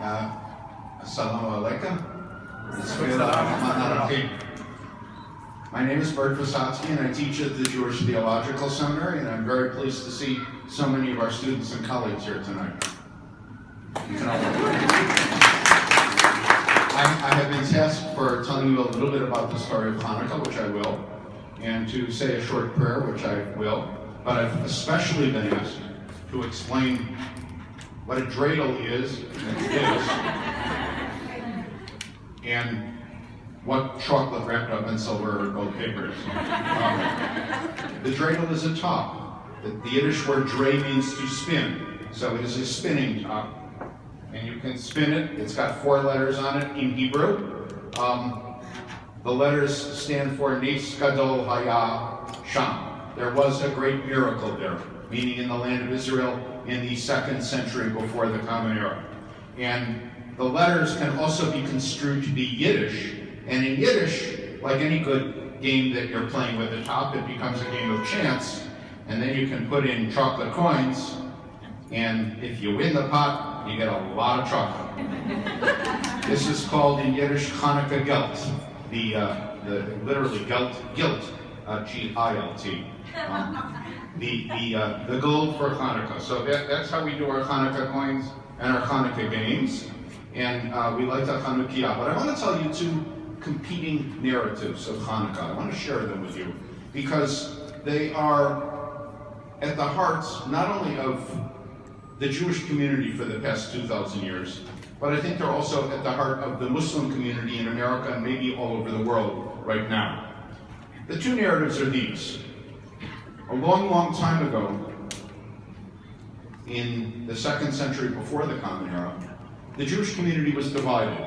Assalamu alaikum. My name is Bert Visotsky, and I teach at the Jewish Theological Seminary, and I'm very pleased to see so many of our students and colleagues here tonight. I have been tasked for telling you a little bit about the story of Hanukkah, which I will, and to say a short prayer, which I will, but I've especially been asked to explain what a dreidel is, and what chocolate wrapped up in silver or gold paper is. The dreidel is a top. The Yiddish word drei means to spin, so it is a spinning top. And you can spin it. It's got 4 letters on it in Hebrew. The letters stand for Nes Gadol Haya Sham. There was a great miracle there, meaning in the land of Israel in the 2nd century before the Common Era. And the letters can also be construed to be Yiddish. And in Yiddish, like any good game that you're playing with a top, it becomes a game of chance. And then you can put in chocolate coins, and if you win the pot, you get a lot of chocolate. This is called in Yiddish Hanukkah Gelt. Literally gilt, G-I-L-T. The gold for Hanukkah. So that's how we do our Hanukkah coins and our Hanukkah games. And we like the Chanukiah. But I want to tell you 2 competing narratives of Hanukkah. I want to share them with you because they are at the heart not only of the Jewish community for the past 2,000 years, but I think they're also at the heart of the Muslim community in America and maybe all over the world right now. The 2 narratives are these. A long, long time ago, in the 2nd century before the Common Era, the Jewish community was divided.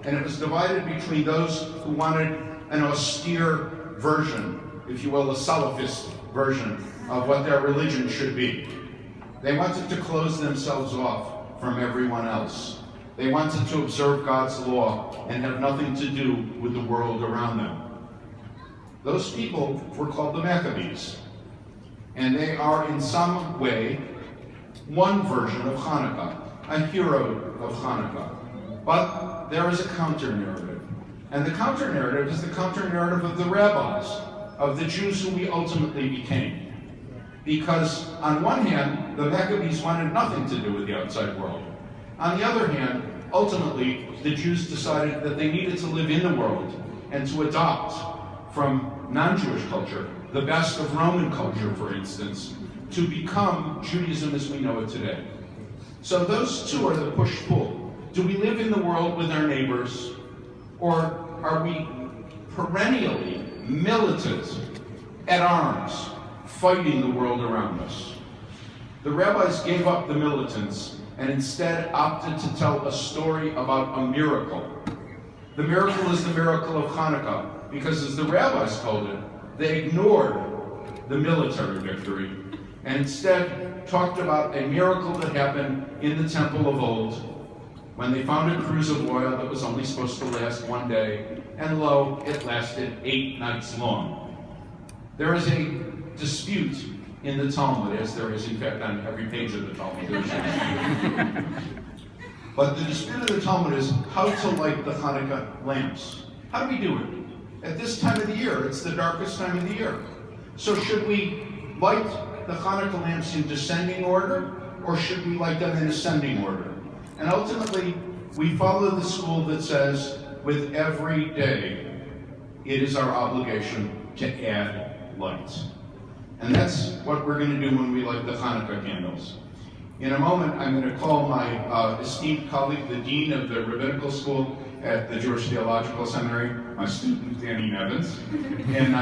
And it was divided between those who wanted an austere version, if you will, a Salafist version of what their religion should be. They wanted to close themselves off from everyone else. They wanted to observe God's law and have nothing to do with the world around them. Those people were called the Maccabees. And they are in some way one version of Hanukkah, a hero of Hanukkah. But there is a counter-narrative. And the counter-narrative is the counter-narrative of the rabbis, of the Jews who we ultimately became. Because on one hand, the Maccabees wanted nothing to do with the outside world. On the other hand, ultimately, the Jews decided that they needed to live in the world and to adopt from non-Jewish culture, the best of Roman culture, for instance, to become Judaism as we know it today. So those 2 are the push-pull. Do we live in the world with our neighbors, or are we perennially militant, at arms, fighting the world around us? The rabbis gave up the militants and instead opted to tell a story about a miracle. The miracle is the miracle of Hanukkah, because as the rabbis told it, they ignored the military victory and instead talked about a miracle that happened in the temple of old, when they found a cruse of oil that was only supposed to last 1 day, and lo, it lasted 8 nights long. There is a dispute in the Talmud, as there is in fact on every page of the Talmud. But the dispute of the Talmud is how to light the Hanukkah lamps. How do we do it? At this time of the year, it's the darkest time of the year. So should we light the Hanukkah lamps in descending order, or should we light them in ascending order? And ultimately, we follow the school that says, with every day, it is our obligation to add light. And that's what we're going to do when we light the Hanukkah candles. In a moment, I'm going to call my esteemed colleague, the Dean of the Rabbinical School at the Jewish Theological Seminary, my student, Danny Nevins. And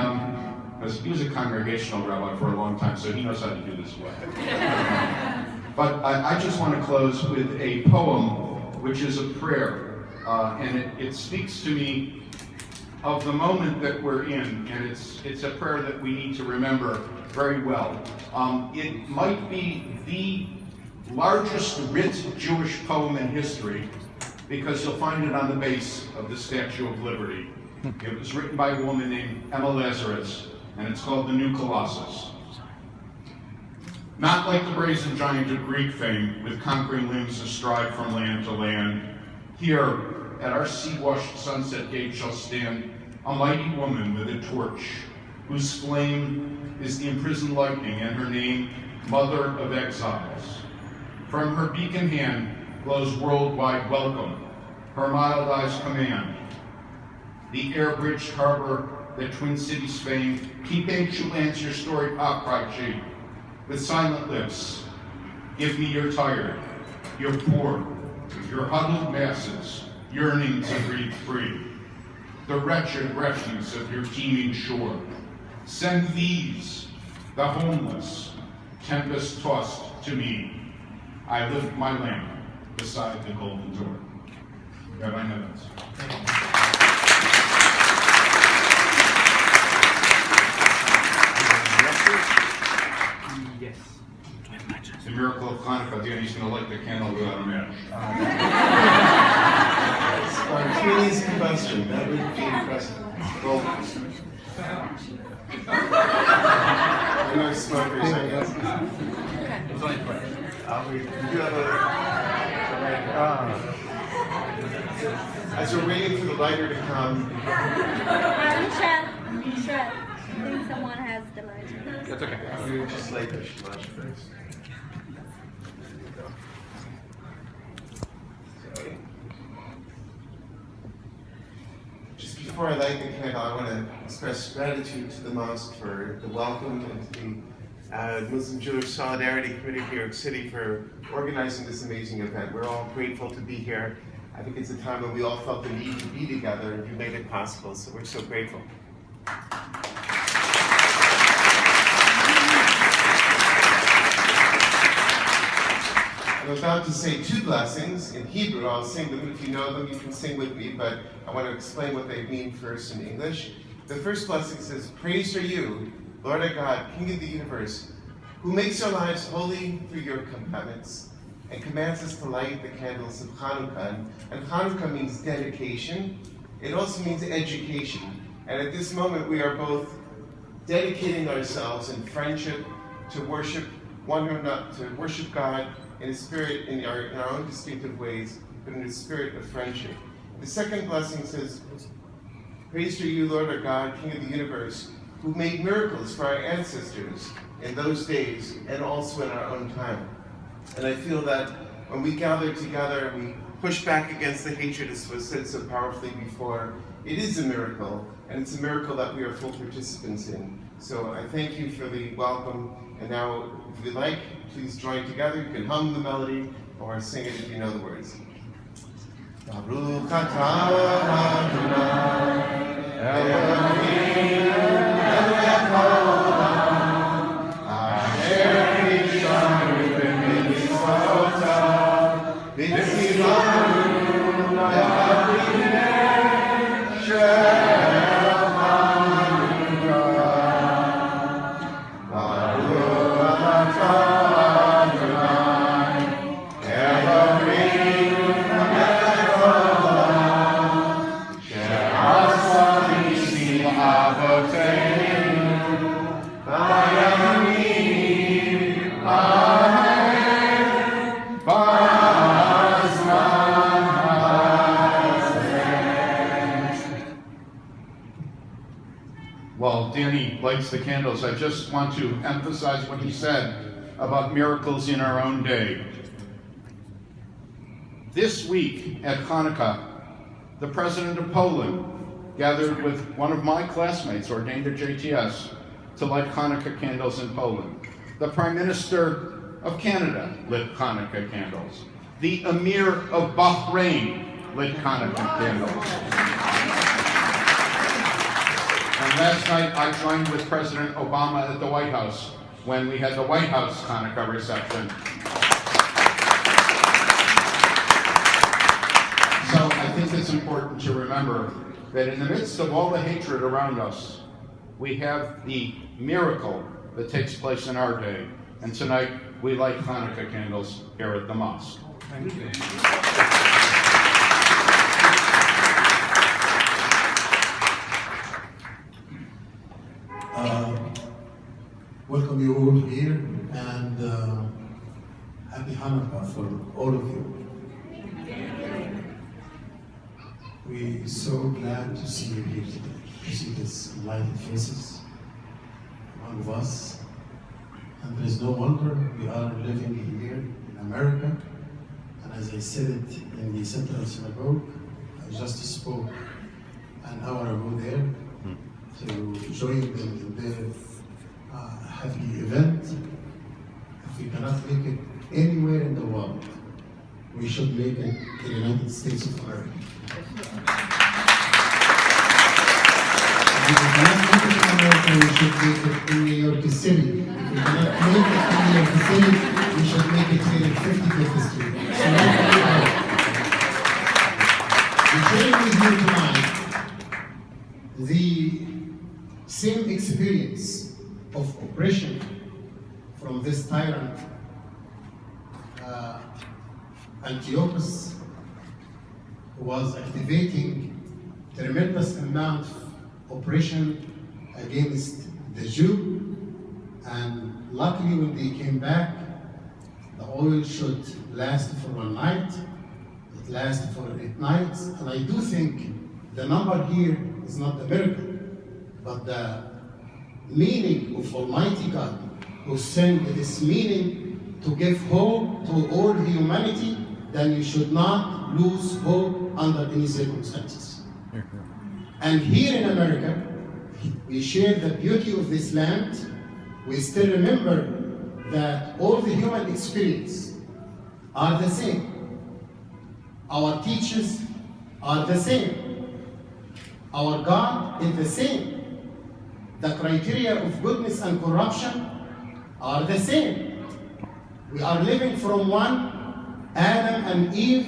he was a congregational rabbi for a long time, so he knows how to do this well. But I just want to close with a poem, which is a prayer. And it speaks to me of the moment that we're in, and it's a prayer that we need to remember very well. It might be the largest writ Jewish poem in history, because you'll find it on the base of the Statue of Liberty. It was written by a woman named Emma Lazarus, and it's called The New Colossus. Not like the brazen giant of Greek fame, with conquering limbs astride from land to land. Here, at our sea-washed sunset gate shall stand a mighty woman with a torch, whose flame is the imprisoned lightning, and her name, Mother of Exiles. From her beacon hand glows worldwide welcome, her mild eyes command. The air-bridged harbor that Twin Cities fame, keep ancient lands your story up, cried she. With silent lips, give me your tired, your poor, your huddled masses, yearning to breathe free. The wretched refuse of your teeming shore. Send these, the homeless, tempest-tossed to me. I lift my lamp beside the golden door. Rabbi Nevitz. Yes. The miracle of Hanukkah, Danny's going to light the candle without a match. Spontaneous combustion, that would be impressive. Well, I know smokers, I guess. It's only a question. We do have as we're waiting for the lighter to come. Shred. I think someone has the lighter. That's okay. We would just light the shalash first. Okay. Just before I light the candle, I want to express gratitude to the mosque for the welcome and to the Muslim-Jewish Solidarity Committee of New York City for organizing this amazing event. We're all grateful to be here. I think it's a time when we all felt the need to be together, and you made it possible, so we're so grateful. I'm about to say two blessings in Hebrew. I'll sing them. If you know them, you can sing with me, but I want to explain what they mean first in English. The first blessing says, "Praise are you, Lord our God, King of the universe, who makes our lives holy through your commandments and commands us to light the candles of Hanukkah." And Hanukkah means dedication. It also means education. And at this moment, we are both dedicating ourselves in friendship to worship one another, to worship God in a spirit, in our own distinctive ways, but in a spirit of friendship. The second blessing says, "Praise to you, Lord our God, King of the universe, who made miracles for our ancestors in those days and also in our own time." And I feel that when we gather together and we push back against the hatred, as was said so powerfully before, it is a miracle, and it's a miracle that we are full participants in. So I thank you for the welcome, and now, if you like, please join together. You can hum the melody or sing it if you know the words. Baruch atah Adonai Eloheinu melech haolam asher nishanu b'mitzvotav v'tzivanu la'avrinei shel Hanukkah. Baruch atah Adonai Eloheinu melech haolam she'asa b'nisim avoteinu b'yamim ha'hem b'zman hazeh. While Danny lights the candles, I just want to emphasize what he said about miracles in our own day. This week at Hanukkah, the president of Poland gathered with one of my classmates ordained at JTS to light Hanukkah candles in Poland. The Prime Minister of Canada lit Hanukkah candles. The Emir of Bahrain lit Hanukkah candles. And last night I joined with President Obama at the White House when we had the White House Hanukkah reception. So I think it's important to remember that in the midst of all the hatred around us, we have the miracle that takes place in our day. And tonight we light Hanukkah candles here at the mosque. Thank you. Welcome you all here, and We're so glad to see you here today, to see these lighted faces among us. And there is no wonder we are living here in America. And as I said it in the Central Synagogue, I just spoke an hour ago there to join them in their happy event. If we cannot make it anywhere in the world, we should make it in the United States of America. If we cannot make it in America, we should make it in New York City. If we cannot make it in New York City, we should make it here in 55th Street. So we share with you tonight the same experience of oppression from this tyrant, Antiochus, who was activating tremendous amount of oppression against the Jew. And luckily when they came back, the oil should last for one night. It lasted for 8 nights. And I do think the number here is not the miracle, but the meaning of Almighty God, who sent this meaning to give hope to all humanity, then you should not lose hope under any circumstances. And here in America, we share the beauty of this land. We still remember that all the human experience are the same. Our teachers are the same. Our God is the same. The criteria of goodness and corruption are the same. We are living from one Adam and Eve.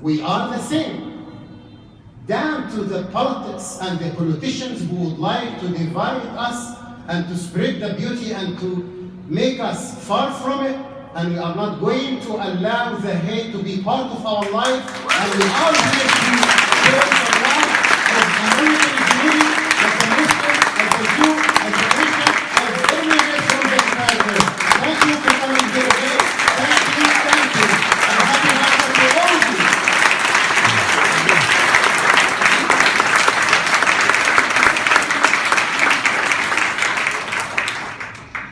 We are the same. Down to the politics and the politicians who would like to divide us and to spread the beauty and to make us far from it. And we are not going to allow the hate to be part of our life. And we are here to share the love of American community, of the Muslim, of the Jew, of the Christian, of every race from the entire. Thank you for coming here today. Thank you, thank you. And happy Hanukkah to all of you.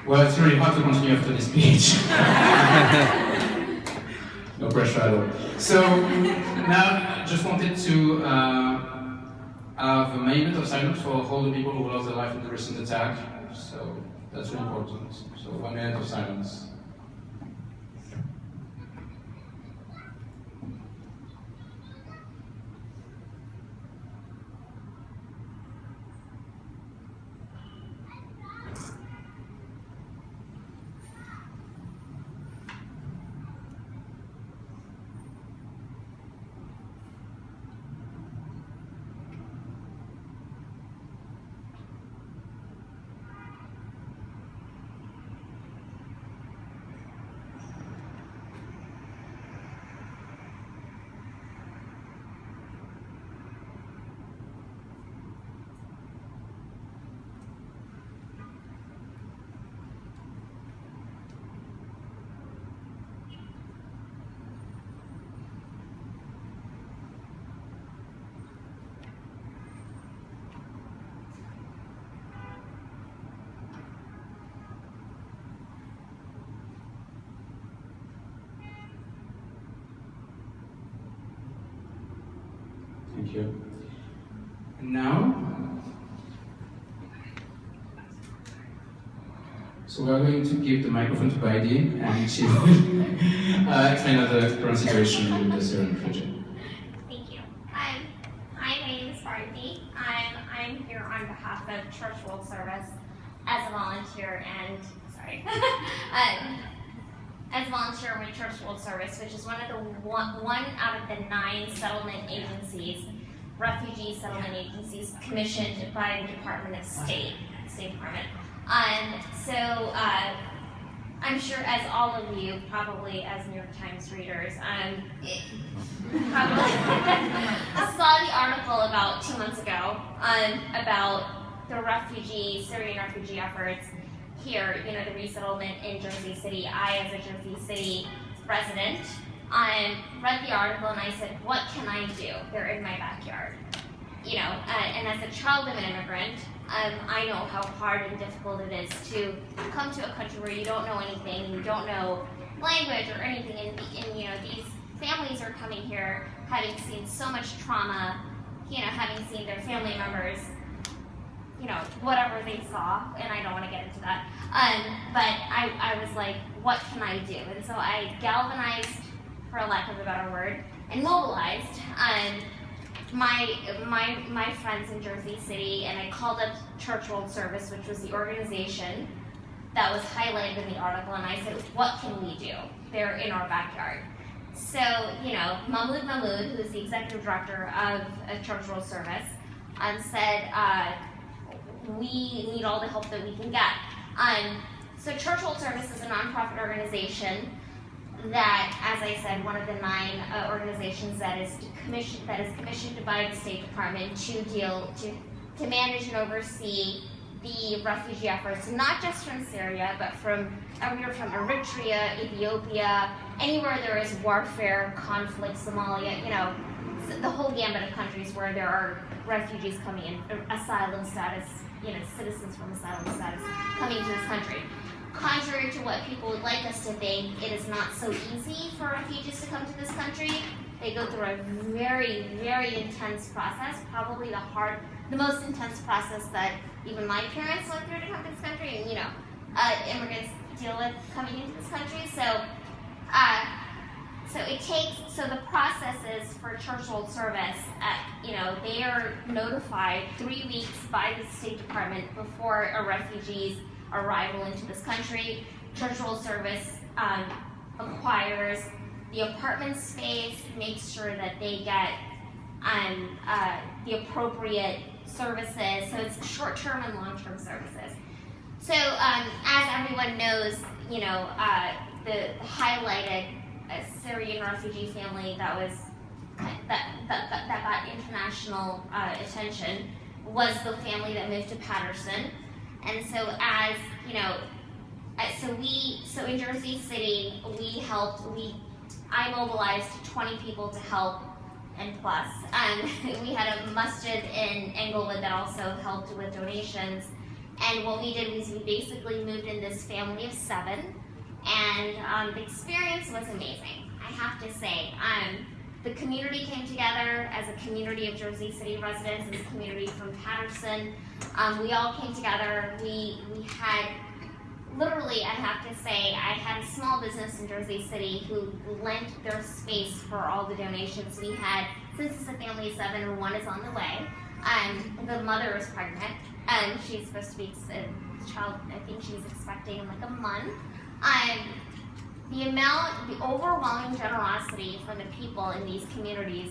Well, it's really hard to continue after this speech. No pressure at all. So now I just wanted to have a minute of silence for all the people who lost their life in the recent attack. So that's really important. So 1 minute of silence. Thank you. And now, so we are going to give the microphone to Baidi, and she will explain the current situation in the Syrian refugee. Thank you. Hi, my name is Baidi. I'm here on behalf of Church World Service as a volunteer and, as a volunteer with Church World Service, which is one out of the 9 settlement agencies, refugee settlement agencies commissioned by the Department of State Department. So I'm sure, as all of you, probably as New York Times readers, probably saw the article about 2 months ago about the Syrian refugee efforts here, the resettlement in Jersey City. I, as a Jersey City resident, read the article and I said, what can I do? They're in my backyard. You know, and as a child of an immigrant, I know how hard and difficult it is to come to a country where you don't know anything, you don't know language or anything, and you know, these families are coming here having seen so much trauma, you know, having seen their family members, you know, whatever they saw, and I don't want to get into that. But I was like, what can I do? And so I galvanized, for lack of a better word, and mobilized my friends in Jersey City, and I called up Church World Service, which was the organization that was highlighted in the article, and I said, what can we do? They're in our backyard. So, you know, Mahmoud Mahmoud, who is the executive director of Church World Service, said, we need all the help that we can get. So Church World Service is a nonprofit organization that, as I said, one of the 9 organizations that is commissioned by the State Department to manage and oversee the refugee efforts, not just from Syria, but from everywhere from Eritrea, Ethiopia, anywhere there is warfare, conflict, Somalia, you know, the whole gambit of countries where there are refugees coming in, asylum status, you know, citizens from asylum status coming to this country. Contrary to what people would like us to think, it is not so easy for refugees to come to this country. They go through a very, very intense process, probably the most intense process that even my parents went through to come to this country, and, you know, immigrants deal with coming into this country. So the process is for Church World Service, you know, they are notified 3 weeks by the State Department before a refugee's arrival into this country. Church World Service acquires the apartment space, makes sure that they get the appropriate services. So it's short-term and long-term services. So as everyone knows, you know, the highlighted Syrian refugee family that got international attention was the family that moved to Patterson. And so as, you know, so in Jersey City, I mobilized 20 people to help, and plus. We had a masjid in Englewood that also helped with donations. And what we did was we basically moved in this family of 7, and the experience was amazing, I have to say. The community came together as a community of Jersey City residents, as a community from Patterson. We all came together. We had, literally, I have to say, I had a small business in Jersey City who lent their space for all the donations. We had, since it's a family of 7 and 1 is on the way, the mother is pregnant, and she's supposed to be, the child, I think she's expecting in like a month. The overwhelming generosity from the people in these communities.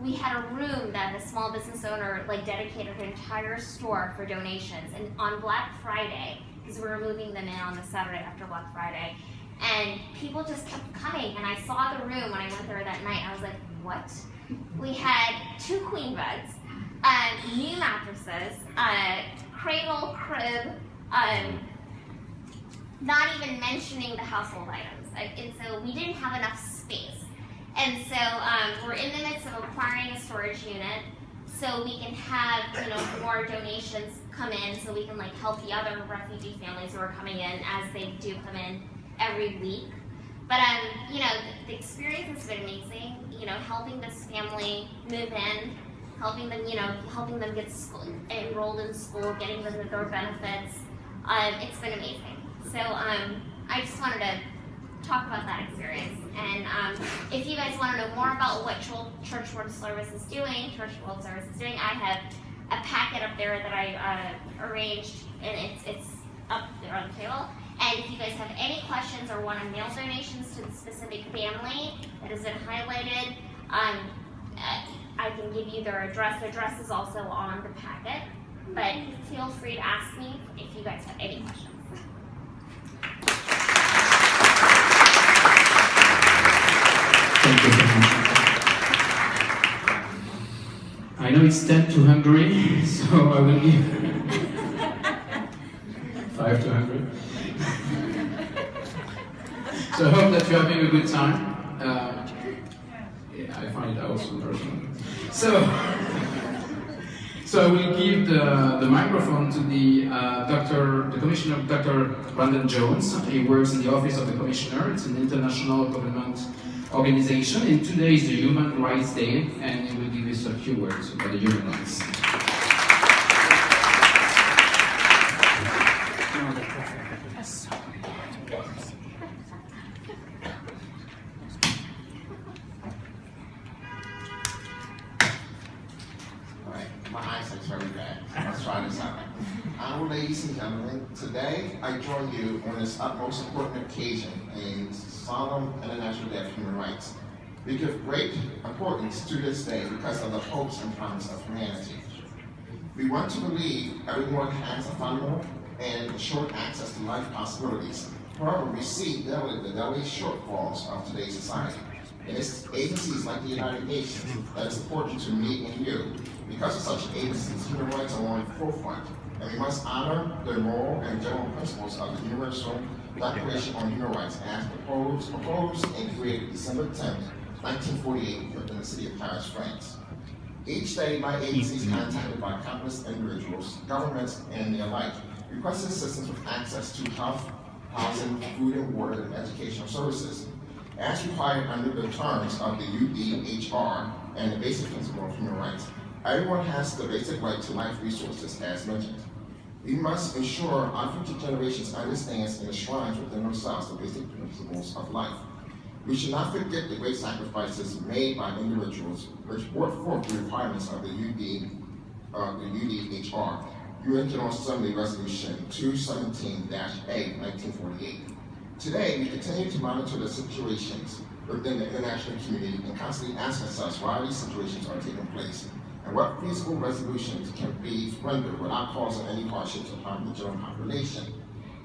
We had a room that a small business owner dedicated her entire store for donations, and on Black Friday, because we were moving them in on the Saturday after Black Friday, and people just kept coming, and I saw the room when I went there that night. I was like, what? We had 2 queen beds, new mattresses, cradle, crib, not even mentioning the household items. And so we didn't have enough space. And so we're in the midst of acquiring a storage unit so we can have, you know, more donations come in, so we can help the other refugee families who are coming in as they do come in every week. But you know, the experience has been amazing. You know, helping this family move in, helping them, helping them get enrolled in school, getting them their benefits. It's been amazing. So I just wanted to talk about that experience. And if you guys want to know more about what Church World Service is doing, I have a packet up there that I arranged, and it's up there on the table. And if you guys have any questions or want to mail donations to the specific family that has been highlighted, I can give you their address. The address is also on the packet, but feel free to ask me if you guys have any questions. Thank you so much. I know it's 10 to Hungary, so I will give 5 to Hungary. So I hope that you're having a good time. So I will give the microphone to the Commissioner, Dr. Brandon Jones. He works in the Office of the Commissioner. It's an international government organization, and today is the Human Rights Day, and he will give us a few words about the human rights. My eyesight's very bad. Let's try this out. Honorable ladies and gentlemen, today I join you on this utmost important occasion in solemn International Day of Human Rights. We give great importance to this day because of the hopes and promise of humanity. We want to believe everyone has a fundamental and assured access to life possibilities. However, we see the daily shortfalls of today's society. And it's agencies like the United Nations that is important to me and you. Because of such agencies, human rights are on the forefront, and we must honor the moral and general principles of the Universal Declaration on Human Rights as proposed and created December 10, 1948 in the city of Paris, France. Each day, my agencies contacted by countless individuals, governments, and the alike, requested assistance with access to health, housing, food and water, and educational services. As required under the terms of the UDHR and the basic principle of human rights, everyone has the basic right to life resources as mentioned. We must ensure our future generations understand and enshrine within themselves the basic principles of life. We should not forget the great sacrifices made by individuals which brought forth the requirements of the UDHR, UN General Assembly Resolution 217-A, 1948. Today, we continue to monitor the situations within the international community and constantly ask ourselves why these situations are taking place and what feasible resolutions can be rendered without causing any hardships upon the general population.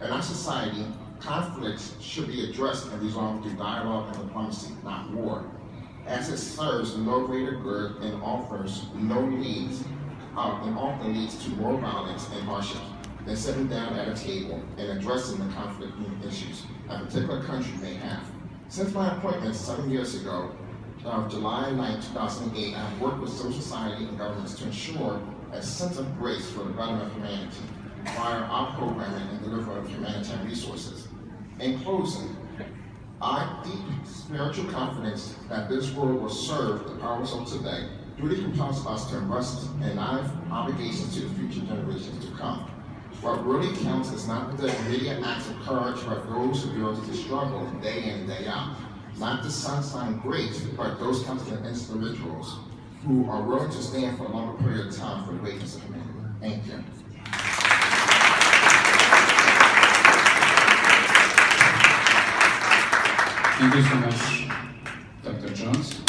In our society, conflicts should be addressed and resolved through dialogue and diplomacy, not war, as it serves no greater good and offers no leads, and often leads to more violence and hardship than sitting down at a table and addressing the conflicting issues a particular country may have. Since my appointment 7 years ago, July 9, 2008, I have worked with civil society and governments to ensure a sense of grace for the betterment of humanity via our programming and delivery of humanitarian resources. In closing, I have deep spiritual confidence that this world will serve the powers of today. Duty compels us to invest in our obligations to the future generations to come. What really counts is not the immediate acts of courage, but those who go to struggle day in and day out. Not the sunshine great, but those kinds of individuals who are willing to stand for a longer period of time for the greatness of humanity. Thank you. Thank you so much, Dr. Jones.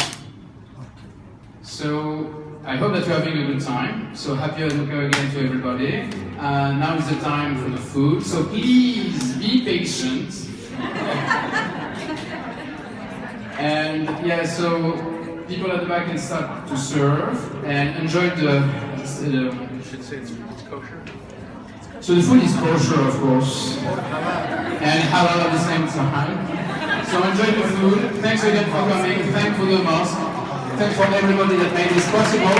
So, I hope that you're having a good time. So, happy Hanukkah again to everybody. Now is the time for the food. So, please be patient. And yeah, so people at the back can start to serve and enjoy the You should say it's kosher. so the food is kosher, of course, and halal at the same time. So enjoy the food. Thanks again for coming. Thanks for the mosque. Thanks for everybody that made this possible.